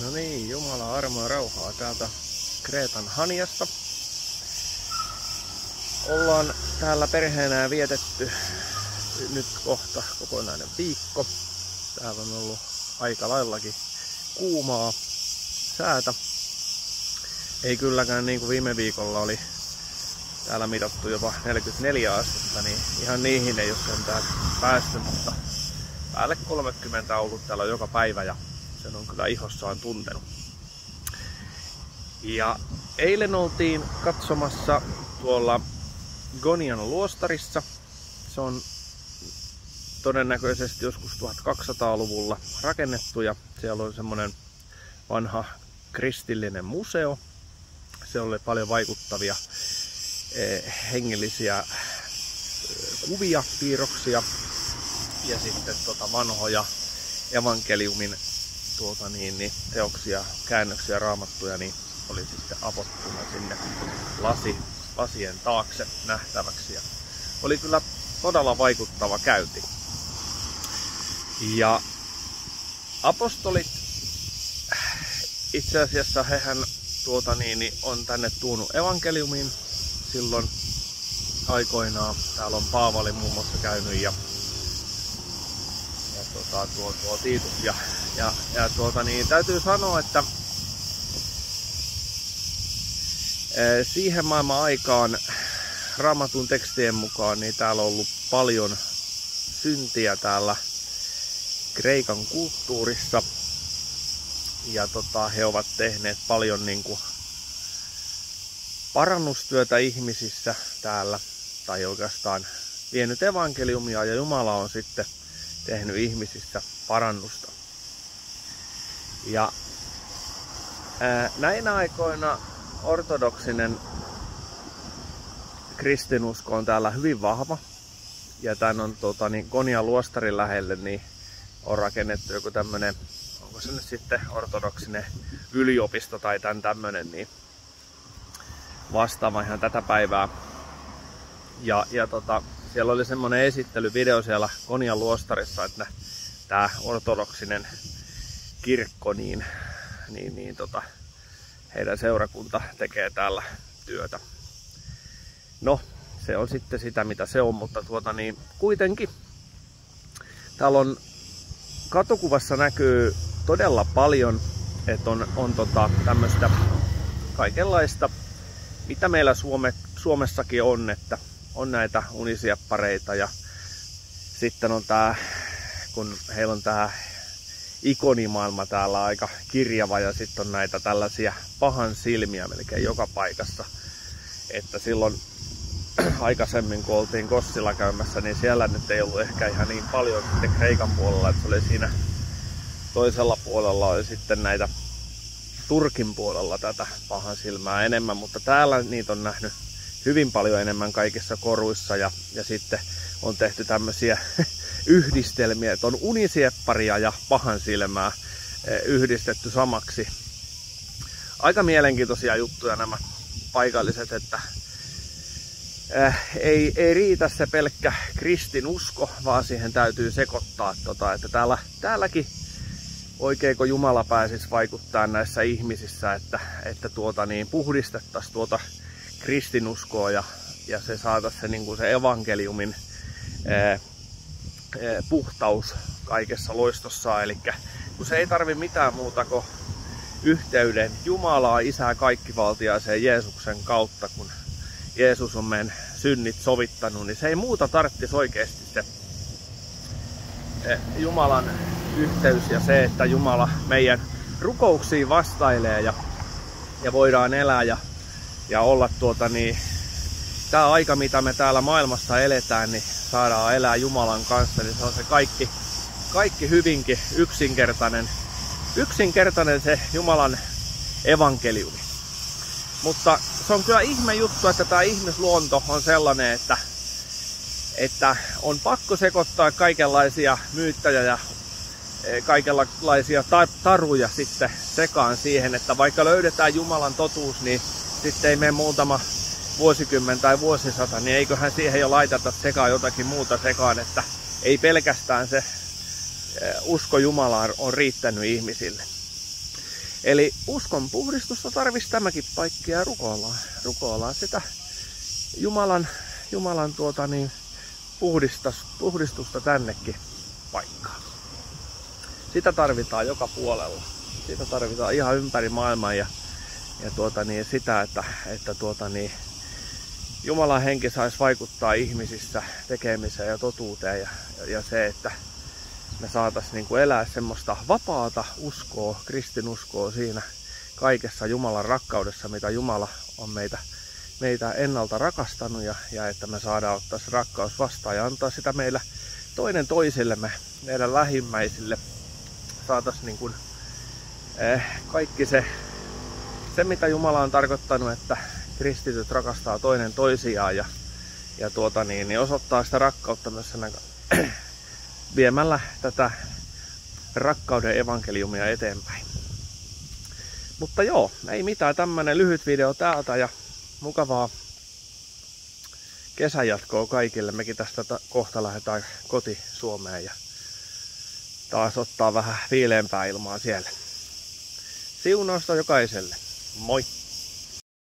No niin, Jumala armoa ja rauhaa täältä Kreetan Haniasta. Ollaan täällä perheenä vietetty nyt kohta kokonainen viikko. Täällä on ollut aika laillakin kuumaa säätä. Ei kylläkään niin kuin viime viikolla oli täällä mitattu jopa 44 astetta, niin ihan niihin ei ole sentään päästy, mutta päälle 30 on ollut täällä joka päivä ja sen on kyllä ihossaan tuntenut. Ja eilen oltiin katsomassa tuolla Gonian luostarissa. Se on todennäköisesti joskus 1200-luvulla rakennettu ja siellä on semmoinen vanha kristillinen museo. Siellä oli paljon vaikuttavia hengellisiä kuvia, piirroksia ja sitten vanhoja evankeliumin teoksia, käännöksiä, raamattuja, niin oli sitten apottuna sinne lasien taakse nähtäväksi. Ja oli kyllä todella vaikuttava käynti. Ja apostolit, itse asiassa hehän on tänne tuonut evankeliumin silloin aikoinaan. Täällä on Paavali muun muassa käynyt ja tuo Tiitus täytyy sanoa, että siihen maailman aikaan Raamatun tekstien mukaan niin täällä on ollut paljon syntiä täällä Kreikan kulttuurissa ja he ovat tehneet paljon parannustyötä ihmisissä täällä tai oikeastaan vienyt evankeliumia ja Jumala on sitten tehnyt ihmisissä parannusta. Ja näinä aikoina ortodoksinen kristinusko on täällä hyvin vahva. Ja tän on Gonian luostarin lähelle niin on rakennettu joku tämmönen, onko se nyt sitten ortodoksinen yliopisto tai tän tämmönen, niin vastaava ihan tätä päivää. Ja siellä oli semmoinen esittelyvideo siellä Gonian luostarissa, että tämä ortodoksinen kirkko, heidän seurakunta tekee täällä työtä. No, se on sitten sitä mitä se on, mutta kuitenkin täällä on katukuvassa näkyy todella paljon, että on tämmöistä kaikenlaista, mitä meillä Suomessakin on, että on näitä unisieppareita ja sitten on kun heillä on ikonimaailma täällä aika kirjava ja sitten on näitä tällaisia pahan silmiä melkein joka paikassa. Että silloin aikaisemmin kun oltiin Kossilla käymässä, niin siellä nyt ei ollut ehkä ihan niin paljon sitten Kreikan puolella, että se oli siinä toisella puolella oli sitten näitä Turkin puolella tätä pahan silmää enemmän, mutta täällä niitä on nähnyt hyvin paljon enemmän kaikissa koruissa ja sitten on tehty tämmöisiä yhdistelmiä, että on unisiepparia ja pahan silmää yhdistetty samaksi. Aika mielenkiintoisia juttuja nämä paikalliset, että ei riitä se pelkkä kristinusko, vaan siihen täytyy sekoittaa, että täälläkin oikein kun Jumala pääsisi vaikuttaa näissä ihmisissä, että puhdistettaisiin kristinuskoa ja se saataisiin se evankeliumin puhtaus kaikessa loistossaan. Eli kun se ei tarvi mitään muuta kuin yhteyden Jumalaa, Isää kaikkivaltiaiseen Jeesuksen kautta, kun Jeesus on meidän synnit sovittanut, niin se ei muuta tarvitsisi oikeasti se Jumalan yhteys ja se, että Jumala meidän rukouksiin vastailee ja voidaan elää ja olla tämä aika, mitä me täällä maailmassa eletään, niin saadaan elää Jumalan kanssa, niin se on se kaikki hyvinkin yksinkertainen se Jumalan evankeliumi. Mutta se on kyllä ihme juttu, että tämä ihmisluonto on sellainen, että on pakko sekoittaa kaikenlaisia myyttäjä ja kaikenlaisia taruja sitten sekaan siihen, että vaikka löydetään Jumalan totuus, niin sitten ei mene muutama vuosikymmen tai vuosisata, niin eiköhän siihen jo laiteta sekaan jotakin muuta sekaan, että ei pelkästään se usko Jumalaan on riittänyt ihmisille. Eli uskon puhdistusta tarvitsisi tämäkin paikka ja rukoillaan sitä Jumalan puhdistusta tännekin paikkaan. Sitä tarvitaan joka puolella. Sitä tarvitaan ihan ympäri maailmaa ja sitä, että Jumalan henki saisi vaikuttaa ihmisissä tekemiseen ja totuuteen ja se, että me saataisiin niin kuin elää semmoista vapaata uskoa, kristinuskoa siinä kaikessa Jumalan rakkaudessa, mitä Jumala on meitä ennalta rakastanut ja että me saadaan ottaa se rakkaus vastaan ja antaa sitä meillä toinen toisillemme, meidän lähimmäisille. Saataisiin niin kuin, kaikki se, mitä Jumala on tarkoittanut, että kristityt rakastaa toinen toisiaan ja osoittaa sitä rakkautta myös viemällä tätä rakkauden evankeliumia eteenpäin. Mutta joo, ei mitään, tämmönen lyhyt video täältä ja mukavaa kesänjatkoa kaikille. Mekin tästä kohta lähdetään koti Suomeen ja taas ottaa vähän viileämpää ilmaa siellä. Siunausta jokaiselle. Moi!